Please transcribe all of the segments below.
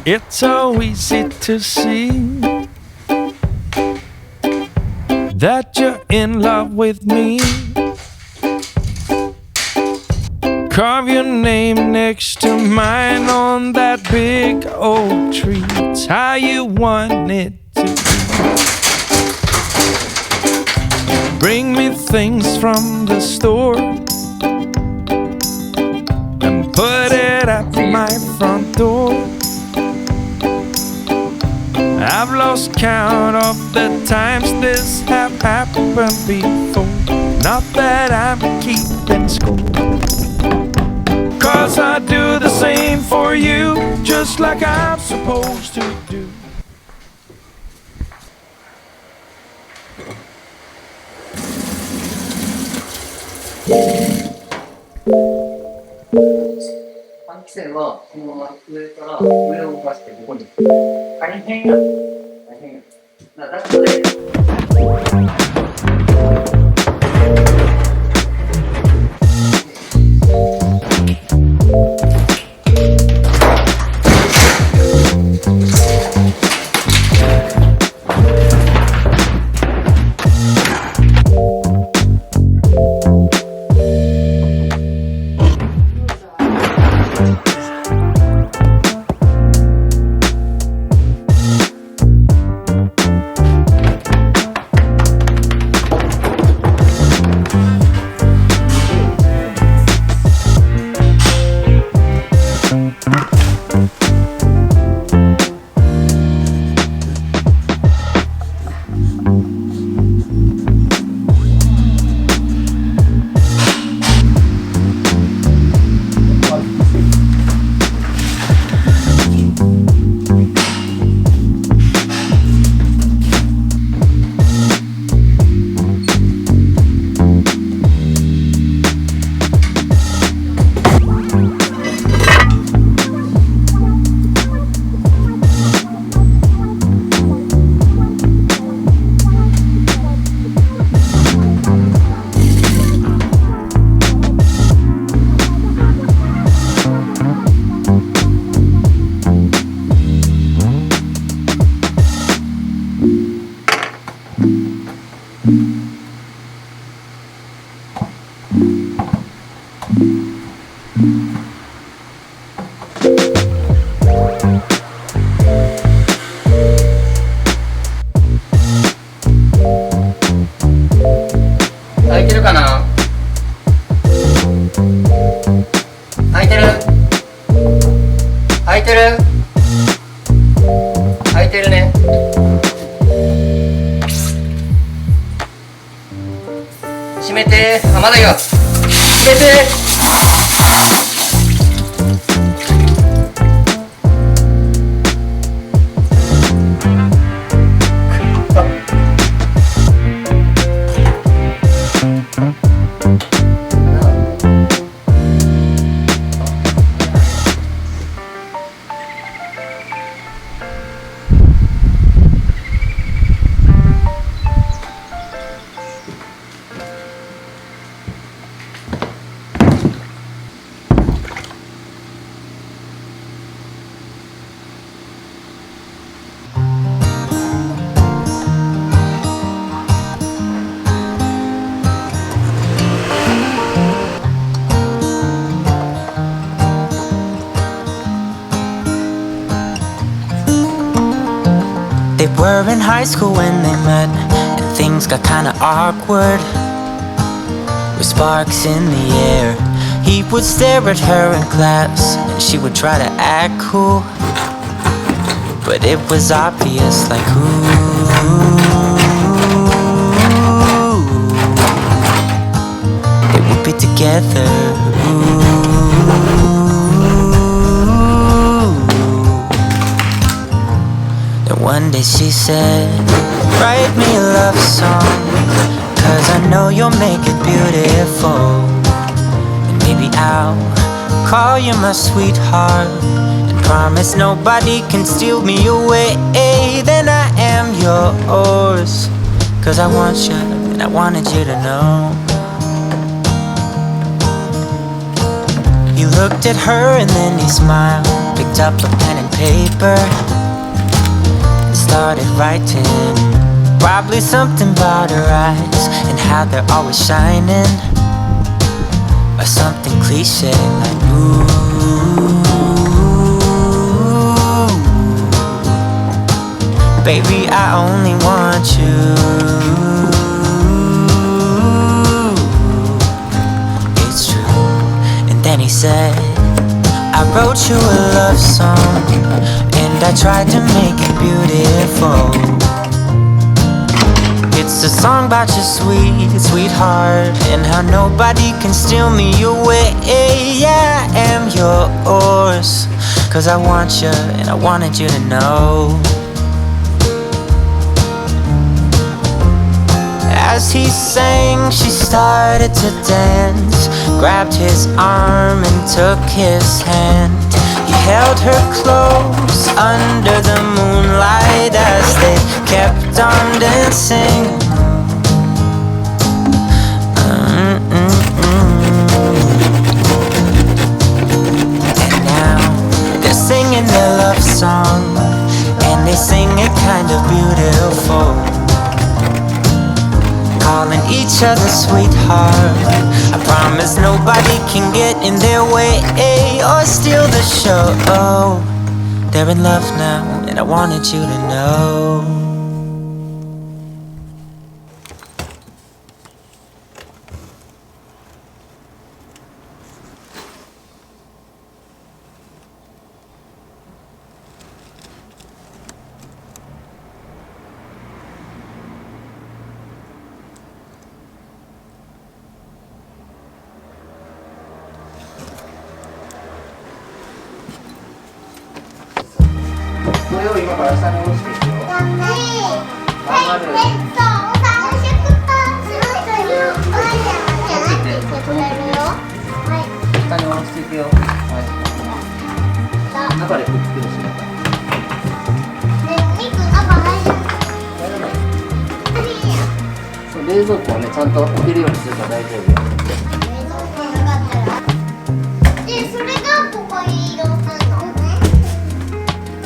It's so easy to see that you're in love with me. Carve your name next to mine on that big old tree. It's how you want it to be. Bring me things from the store and put it at my front door. I've lost count of the times this have happened before. Not that I'm keeping score, 'cause I do the same for you, just like I'm supposed to do. 換気扇はこのまま上から上を動かしてここに大変や大変やだからこれ開いてるかな？開いてる？開いてる？開いてるね。閉めて。あ、まだよ。閉めて。They were in high school when they met, and things got kinda awkward. With sparks in the air, he would stare at her in class, and she would try to act cool. But it was obvious, like ooh, they would be together. Ooh. One day she said, write me a love song, 'cause I know you'll make it beautiful. And maybe I'll call you my sweetheart, and promise nobody can steal me away. Then I am yours, 'cause I want you, and I wanted you to know. He looked at her and then he smiled, like picked up a pen and paper and started writing. Probably something about her eyes and how they're always shining, or something cliche like ooh. Baby, I only want you. It's true. And then he said, I wrote you a love song and I tried to make it beautiful. It's a song about your sweet, sweetheart, and how nobody can steal me away. Yeah, I am yours, 'cause I want you and I wanted you to know. As he sang, she started to dance, grabbed his arm and took his hand. He held her close under the moonlight as they kept on dancing. And now they're singing their love song, and they sing it kind of beautiful, calling each other sweetheart. I promise nobody can get in their way or steal the show. They're in love now, and I wanted you to know.これを今から下に下ろしていくよ。下に下ろしていくよ。はい。中でくっつけるし。入らない。そう、冷蔵庫をね、ちゃんと置けるようにするから大丈夫よ。それがここに移動するの？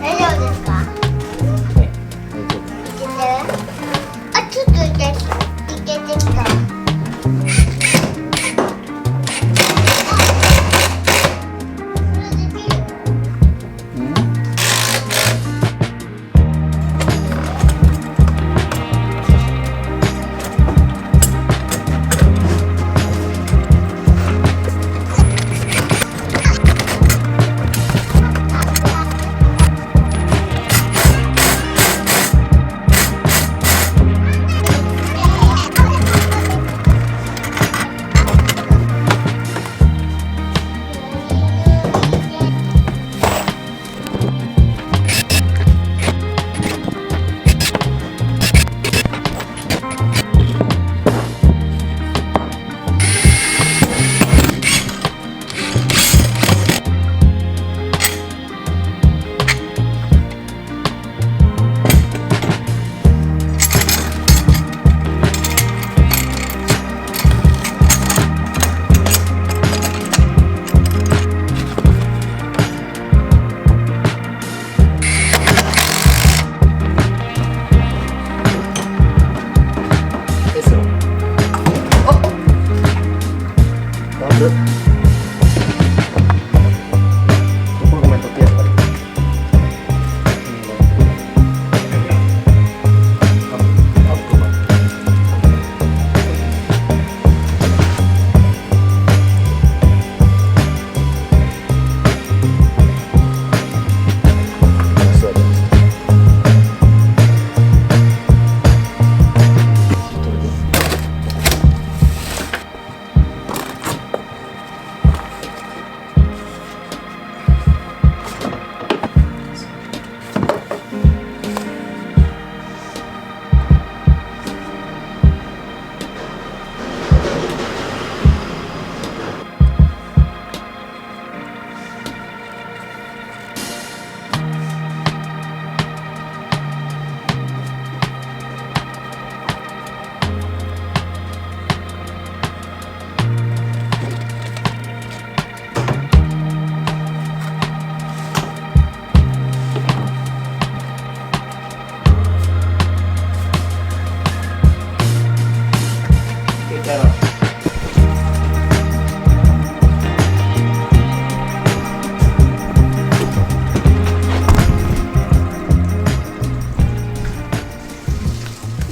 大丈夫ですか？はい、大丈夫。いけてる？あ、ちょっといけてきた。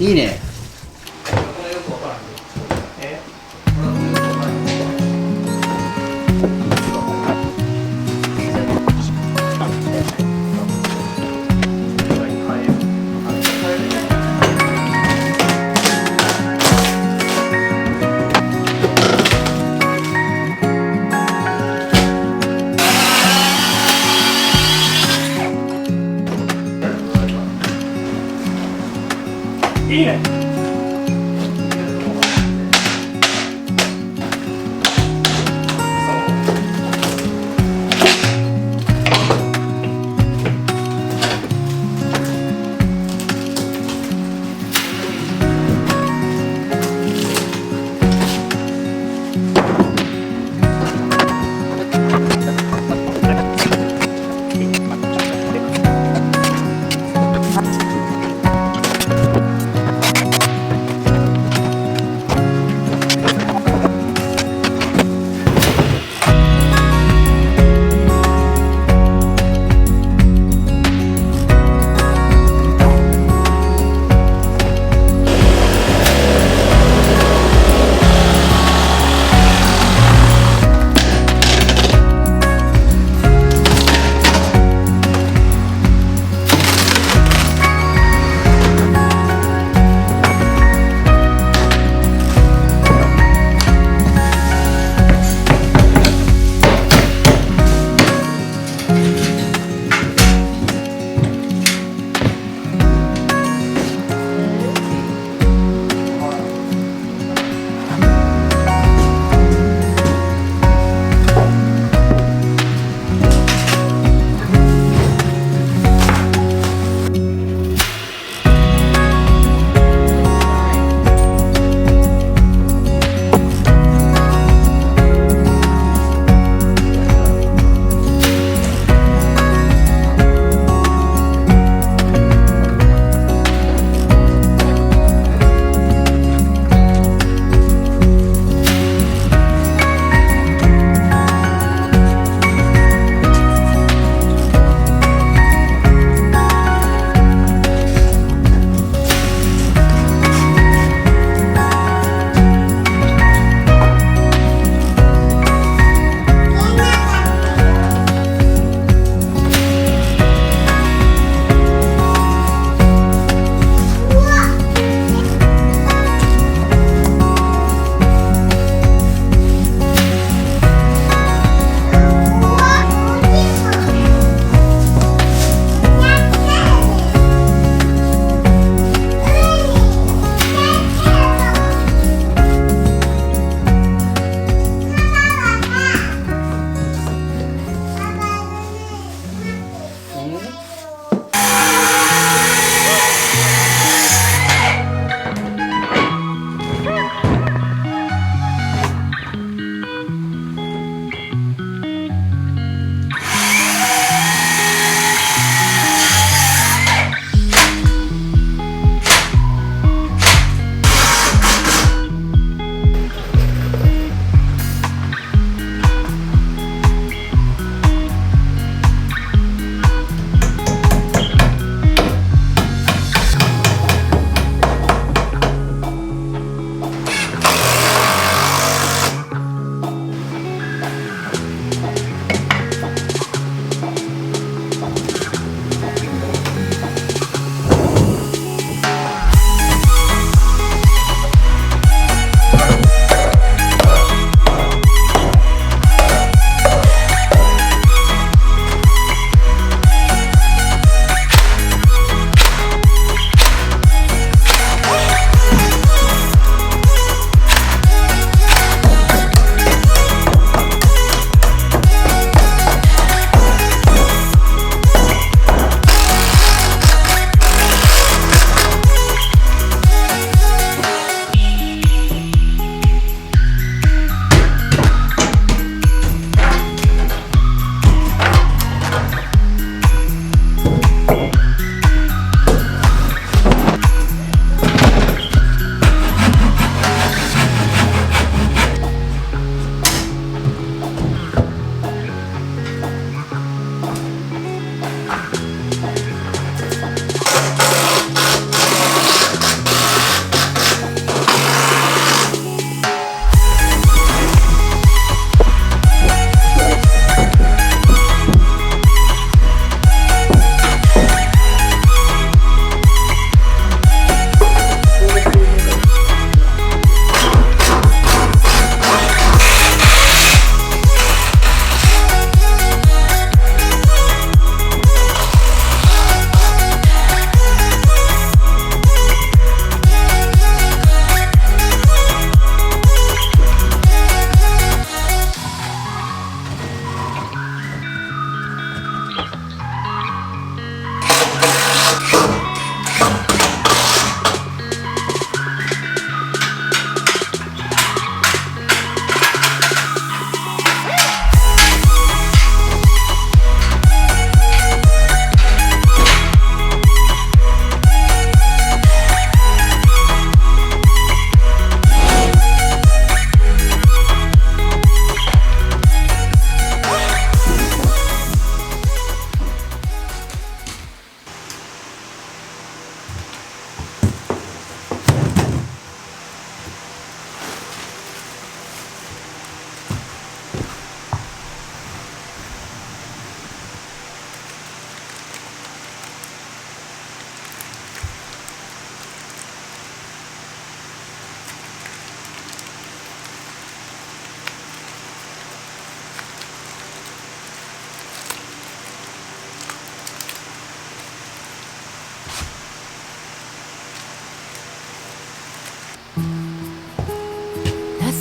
いいね。いいね。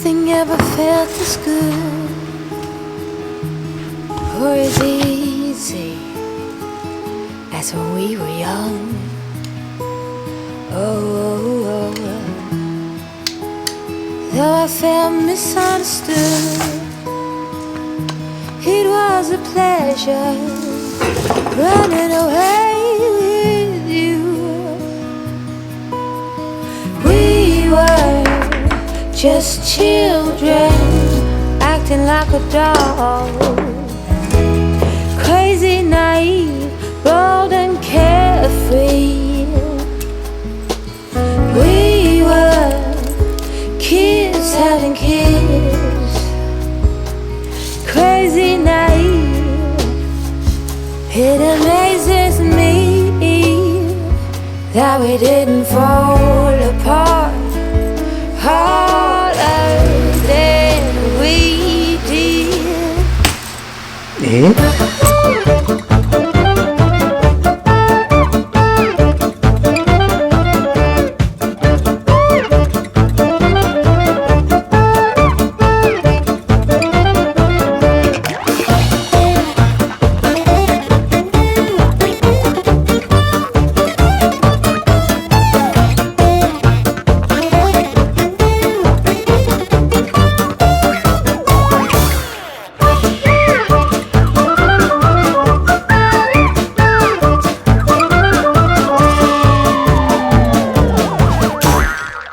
Nothing ever felt as good or as easy as when we were young. Oh, though I felt misunderstood, it was a pleasure running away with you. We were just children acting like a doll, crazy, naive, bold and carefree. We were kids having kids, crazy, naive. It amazes me that we didn't fall apart harder than we did.